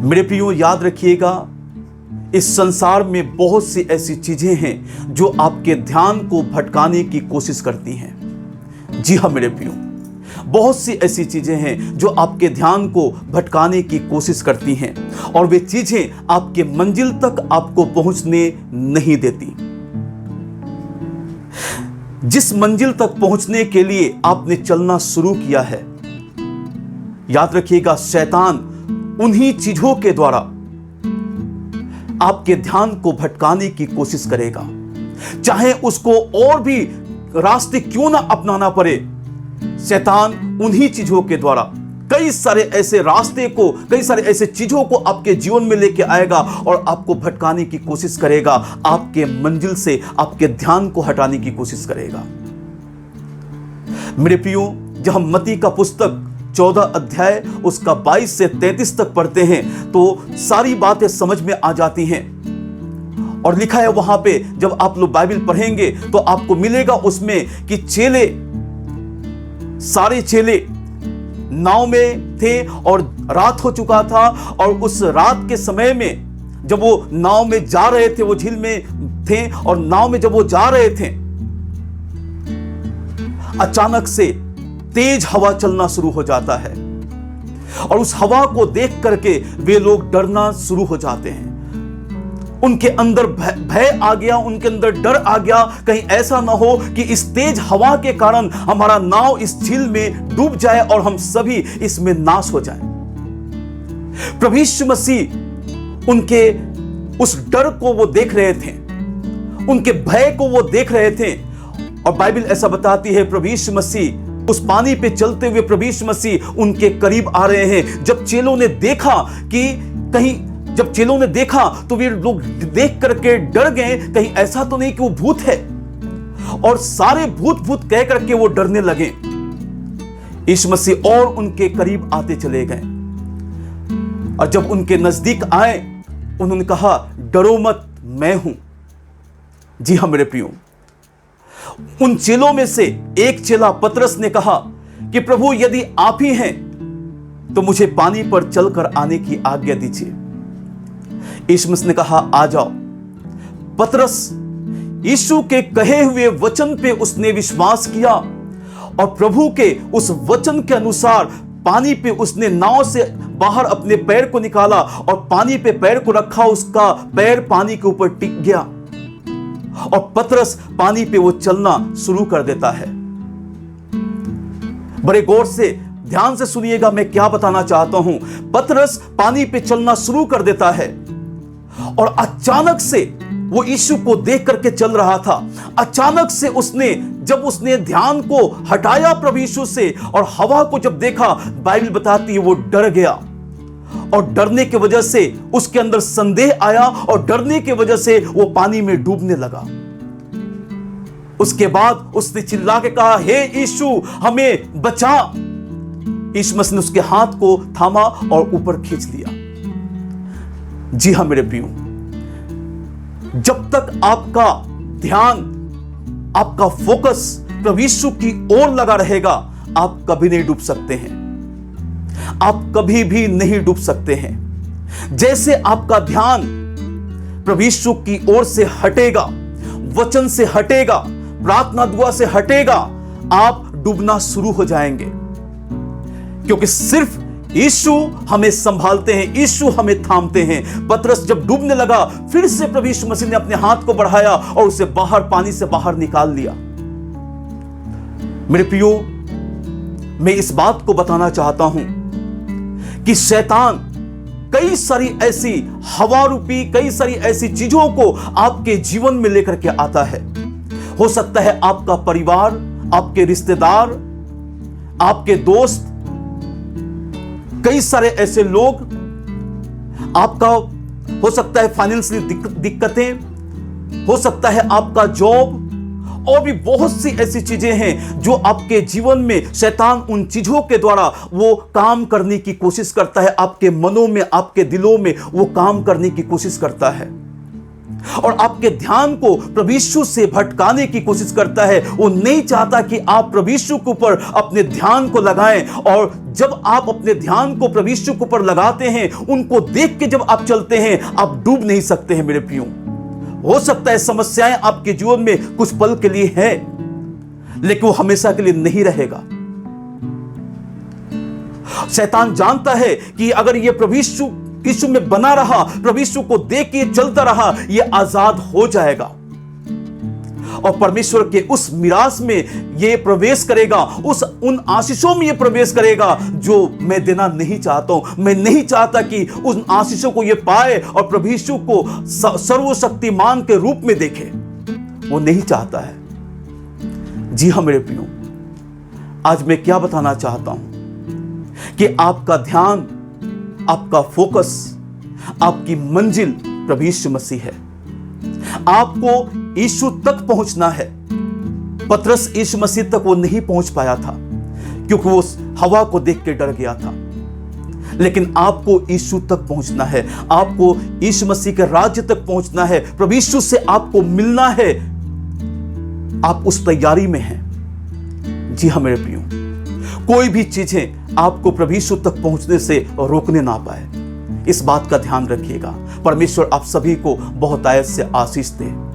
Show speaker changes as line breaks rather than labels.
मेरे प्रियो, याद रखिएगा, इस संसार में बहुत सी ऐसी चीजें हैं जो आपके ध्यान को भटकाने की कोशिश करती हैं। जी हाँ मेरे प्रियो, बहुत सी ऐसी चीजें हैं जो आपके ध्यान को भटकाने की कोशिश करती हैं और वे चीजें आपके मंजिल तक आपको पहुंचने नहीं देती। जिस मंजिल तक पहुंचने के लिए आपने चलना शुरू किया है, याद रखिएगा, शैतान उन्हीं चीजों के द्वारा आपके ध्यान को भटकाने की कोशिश करेगा। चाहे उसको और भी रास्ते क्यों ना अपनाना पड़े, शैतान उन्हीं चीजों के द्वारा कई सारे ऐसे रास्ते को, कई सारे ऐसे चीजों को आपके जीवन में लेके आएगा और आपको भटकाने की कोशिश करेगा, आपके मंजिल से आपके ध्यान को हटाने की कोशिश करेगा। मेरे प्रियो, जब हम मत्ती का पुस्तक 14 अध्याय उसका 22 से 33 तक पढ़ते हैं तो सारी बातें समझ में आ जाती हैं। और लिखा है वहां पे, जब आप लोग बाइबल पढ़ेंगे तो आपको मिलेगा उसमें कि चेले, सारे चेले नाव में थे और रात हो चुका था। और उस रात के समय में जब वो नाव में जा रहे थे, वो झील में थे और नाव में जब वो जा रहे थे, अचानक से तेज हवा चलना शुरू हो जाता है और उस हवा को देख करके वे लोग डरना शुरू हो जाते हैं। उनके अंदर भय आ गया, उनके अंदर डर आ गया, कहीं ऐसा ना हो कि इस तेज हवा के कारण हमारा नाव इस झील में डूब जाए और हम सभी इसमें नाश हो जाएं। प्रभु यीशु मसीह उनके उस डर को वो देख रहे थे, उनके भय को वो देख रहे थे। और बाइबल ऐसा बताती है, प्रभु यीशु मसीह उस पानी पे चलते हुए प्रभु यीशु मसीह उनके करीब आ रहे हैं। जब चेलों ने देखा कि जब चेलों ने देखा तो वे लोग देख करके डर गए, कहीं ऐसा तो नहीं कि वो भूत है, और सारे भूत भूत कह करके वो डरने लगे। यीशु मसीह और उनके करीब आते चले गए और जब उनके नजदीक आए उन्होंने कहा, डरो मत, मैं हूं। जी हाँ मेरे प्रियो, उन चेलों में से एक चेला पतरस ने कहा कि प्रभु, यदि आप ही हैं तो मुझे पानी पर चलकर आने की आज्ञा दीजिए। यीशु मसीह ने कहा, आ जाओ। पतरस यीशु के कहे हुए वचन पे उसने विश्वास किया और प्रभु के उस वचन के अनुसार पानी पे उसने नाव से बाहर अपने पैर को निकाला और पानी पे पैर को रखा, उसका पैर पानी के ऊपर टिक गया और पतरस पानी पे वो चलना शुरू कर देता है। बड़े गौर से ध्यान से सुनिएगा, मैं क्या बताना चाहता हूं। पतरस पानी पे चलना शुरू कर देता है और अचानक से वो यीशु को देख करके चल रहा था। अचानक से जब उसने ध्यान को हटाया प्रभु यीशु से और हवा को जब देखा, बाइबल बताती है वो डर गया और डरने की वजह से उसके अंदर संदेह आया और डरने की वजह से वो पानी में डूबने लगा। उसके बाद उसने चिल्ला के कहा, हे यीशु, हमें बचा। यीशु मसीह ने उसके हाथ को थामा और ऊपर खींच लिया। जी हां मेरे प्रियो, जब तक आपका ध्यान, आपका फोकस प्रभु यीशु की ओर लगा रहेगा, आप कभी नहीं डूब सकते हैं। आप कभी भी नहीं डूब सकते हैं। जैसे आपका ध्यान प्रभु यीशु की ओर से हटेगा, वचन से हटेगा, प्रार्थना दुआ से हटेगा, आप डूबना शुरू हो जाएंगे। क्योंकि सिर्फ यीशु हमें संभालते हैं, यीशु हमें थामते हैं। पतरस जब डूबने लगा, फिर से प्रभु यीशु मसीह ने अपने हाथ को बढ़ाया और उसे बाहर, पानी से बाहर निकाल लिया। मेरे प्रियो, मैं इस बात को बताना चाहता हूं कि शैतान कई सारी ऐसी हवा रूपी, कई सारी ऐसी चीजों को आपके जीवन में लेकर के आता है। हो सकता है आपका परिवार, आपके रिश्तेदार, आपके दोस्त, कई सारे ऐसे लोग, आपका हो सकता है फाइनेंशियल दिक्कतें, हो सकता है आपका जॉब, और भी बहुत सी ऐसी चीजें हैं जो आपके जीवन में शैतान उन चीजों के द्वारा वो काम करने की कोशिश करता है। आपके मनों में, आपके दिलों में वो काम करने की कोशिश करता है। और आपके ध्यान को प्रभु यीशु से भटकाने की कोशिश करता है। वो नहीं चाहता कि आप प्रभु यीशु के ऊपर अपने ध्यान को लगाएं। और जब आप अपने ध्यान को प्रभु यीशु के ऊपर लगाते हैं, उनको देख के जब आप चलते हैं, आप डूब नहीं सकते हैं मेरे प्रियो। हो सकता है समस्याएं आपके जीवन में कुछ पल के लिए है, लेकिन वो हमेशा के लिए नहीं रहेगा। शैतान जानता है कि अगर ये प्रभु यीशु में बना रहा, प्रभु यीशु को देख के चलता रहा, ये आजाद हो जाएगा और परमेश्वर के उस मिरास में ये प्रवेश करेगा, उन आशीषों में ये प्रवेश करेगा जो मैं देना नहीं चाहता हूं। मैं नहीं चाहता कि उन आशीषों को ये पाए और प्रभु यीशु को सर्वशक्तिमान के रूप में देखे। वो नहीं चाहता है। जी हां मेरे प्रियो, आज मैं क्या बताना चाहता हूं कि आपका ध्यान, आपका फोकस, आपकी मंजिल प्रभु यीशु मसीह है। आपको यीशु तक पहुंचना है। पतरस यीशु मसीह तक वो नहीं पहुंच पाया था क्योंकि वो हवा को देख के डर गया था, लेकिन आपको यीशु तक पहुंचना है। आपको यीशु मसीह के राज्य तक पहुंचना है। प्रभु यीशु से आपको मिलना है। आप उस तैयारी में हैं। जी हां मेरे प्रियो, कोई भी चीजें आपको प्रभु यीशु तक पहुंचने से रोकने ना पाए, इस बात का ध्यान रखिएगा। परमेश्वर आप सभी को बहुत आयत से आशीष दे।